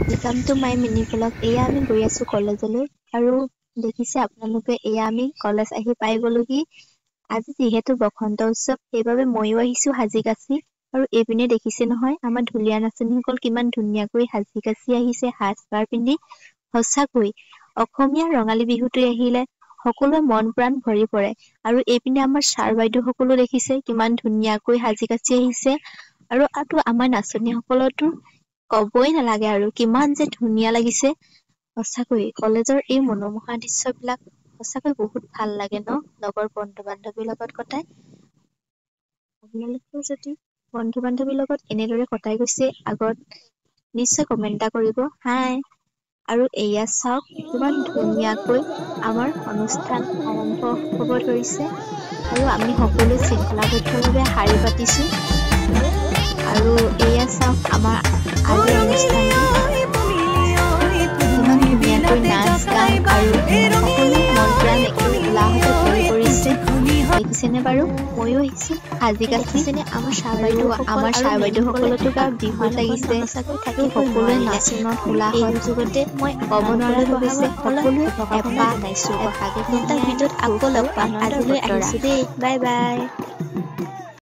Welcome to my mini blog. এয়া আমি গৈ আছো কলেজলৈ আৰু দেখিছে আপোনালোকে এয়া আমি কলেজ আহি পাই গলোহি। আজি যিহেতু বসন্ত উৎসৱ সেইবাবে ময়ো আহিছো সাজি কাচি। আৰু এইপিনে দেখিছে নহয় আমাৰ ঢুলীয়া নাচনীসকল কিমান ধুনীয়াকৈ সাজি কাচি আহিছে সাজপাৰ পিন্ধি। সঁচাকৈ অসমীয়া ৰঙালী বিহুটো আহিলে সকলোৱে মন প্ৰাণ ভৰি পৰে। আৰু এইপিনে আমাৰ ছাৰ বাইদেউ সকলো দেখিছে কিমান ধুনীয়াকৈ সাজি কাচি আহিছে। আৰু আমাৰ নাচনীসকলতো কবই নালাগে আৰু কিমান যে ধুনীয়া লাগিছে। সঁচাকৈ কলেজৰ এই মনোমোহা দৃশ্যবিলাক সঁচাকৈ বহুত ভাল লাগে ন, লগৰ বন্ধু বান্ধৱীৰ লগত কটাই। আপোনালোকেও যদি বন্ধু বান্ধৱীৰ লগত এনেদৰে কটাই গৈছে আগত নিশ্চয় কমেণ্ট এটা কৰিব হাই। আৰু এয়া চাওক কিমান ধুনীয়াকৈ আমাৰ অনুষ্ঠান আৰম্ভ হ'ব ধৰিছে আৰু আমি সকলোৱে শৃংখলাবদ্ধভাৱে শাৰী পাতিছো। আৰু এয়া চাওক আমাৰ আজিৰ অনুষ্ঠানটো কিমান ধুনীয়াকৈ নাচ গান আৰু সকলো মন প্ৰাণ একে উলাহতে ভৰি পৰিছে। দেখিছেনে বাৰু? ময়ো আহিছো সাজি কাচিছেনে আমাৰ ছাৰ বাইদেউ সকলোতো গা বিহুত লাগিছে। থাকি সকলোৱে নাচনত উলাহত যুগতে মই ক'ব নোৱাৰা হৈ গৈছে। সকলোৱে এপাহ নাইছো এভাগে ভিতৰত আকৌ লগ পাম। আজিলৈ আহিছো দেই, বাই বাই।